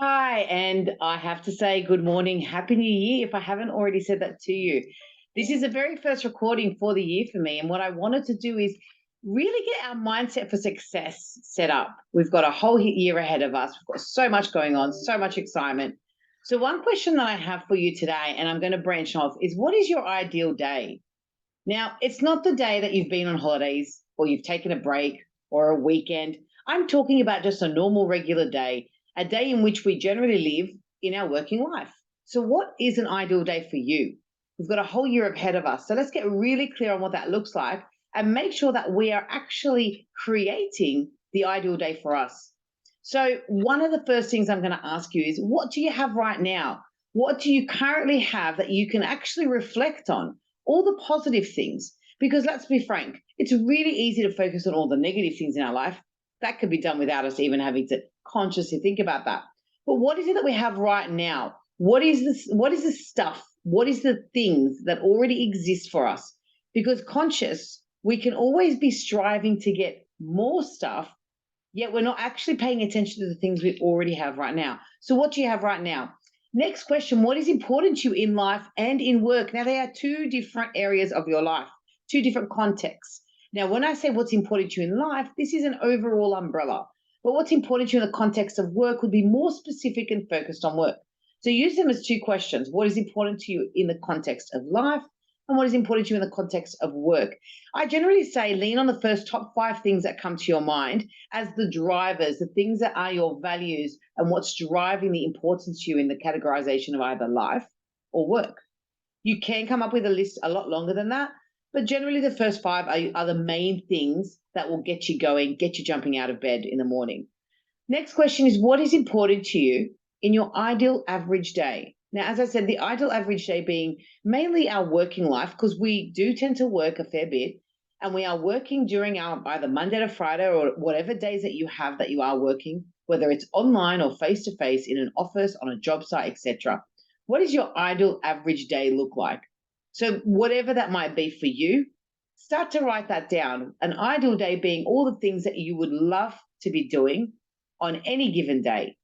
Hi, and I have to say good morning, Happy New Year, if I haven't already said that to you. This is the very first recording for the year for me, and what I wanted to do is really get our mindset for success set up. We've got a whole year ahead of us. We've got so much going on, so much excitement. So, one question that I have for you today, and I'm going to branch off, is what is your ideal day? Now, it's not the day that you've been on holidays or you've taken a break or a weekend. I'm talking about just a normal, regular day, a day in which we generally live in our working life. So, what is an ideal day for you? We've got a whole year ahead of us. So, let's get really clear on what that looks like and make sure that we are actually creating the ideal day for us. So, one of the first things I'm going to ask you is what do you have right now? What do you currently have that you can actually reflect on? All the positive things. Because let's be frank, it's really easy to focus on all the negative things in our life. That could be done without us even having to consciously think about that. But what is it that we have right now? What is this? What is the stuff? What is the things that already exist for us? Because conscious, we can always be striving to get more stuff, yet we're not actually paying attention to the things we already have right now. So, what do you have right now? Next question: what is important to you in life and in work? Now, they are two different areas of your life, two different contexts. Now, when I say what's important to you in life, this is an overall umbrella. But what's important to you in the context of work would be more specific and focused on work. So, use them as two questions: what is important to you in the context of life? And what is important to you in the context of work? I generally say lean on the first top five things that come to your mind as the drivers, the things that are your values and what's driving the importance to you in the categorization of either life or work. You can come up with a list a lot longer than that, but generally the first five are the main things that will get you going, get you jumping out of bed in the morning. Next question is what is important to you in your ideal average day? Now, as I said, the ideal average day being mainly our working life, because we do tend to work a fair bit and we are working during our either Monday to Friday or whatever days that you have that you are working, whether it's online or face to face in an office, on a job site, etc. What does your ideal average day look like? So, whatever that might be for you, start to write that down. An ideal day being all the things that you would love to be doing on any given day.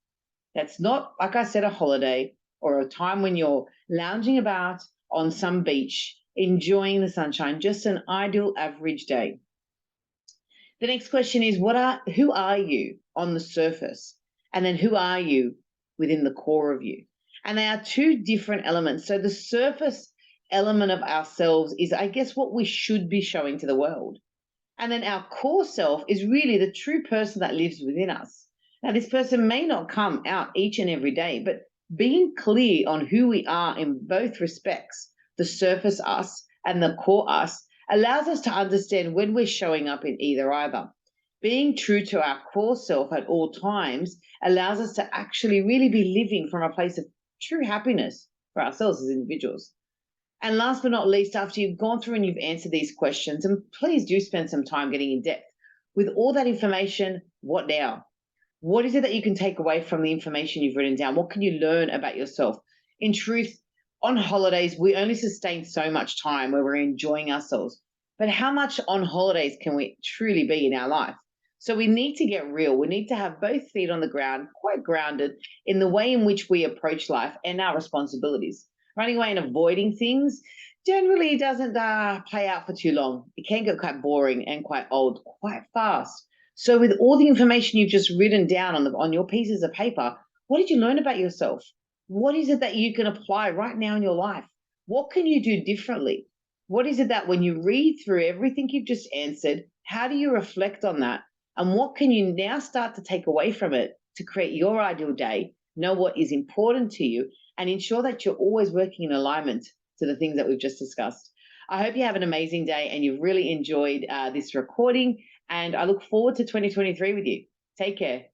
That's not, like I said, a holiday or a time when you're lounging about on some beach, enjoying the sunshine, just an ideal average day. The next question is who are you on the surface? And then who are you within the core of you? And they are two different elements. So the surface element of ourselves is, I guess, what we should be showing to the world. And then our core self is really the true person that lives within us. Now, this person may not come out each and every day, but being clear on who we are in both respects, the surface us and the core us, allows us to understand when we're showing up in either. Being true to our core self at all times allows us to actually really be living from a place of true happiness for ourselves as individuals. And last but not least, after you've gone through and you've answered these questions, and please do spend some time getting in depth with all that information, what now? What is it that you can take away from the information you've written down? What can you learn about yourself? In truth, on holidays, we only sustain so much time where we're enjoying ourselves. But how much on holidays can we truly be in our life? So we need to get real. We need to have both feet on the ground, quite grounded in the way in which we approach life and our responsibilities. Running away and avoiding things generally doesn't play out for too long. It can get quite boring and quite old quite fast. So, with all the information you've just written down on your pieces of paper, what did you learn about yourself? What is it that you can apply right now in your life? What can you do differently? What is it that when you read through everything you've just answered, how do you reflect on that? And what can you now start to take away from it to create your ideal day? Know what is important to you and ensure that you're always working in alignment to the things that we've just discussed. I hope you have an amazing day and you've really enjoyed this recording. And I look forward to 2023 with you. Take care.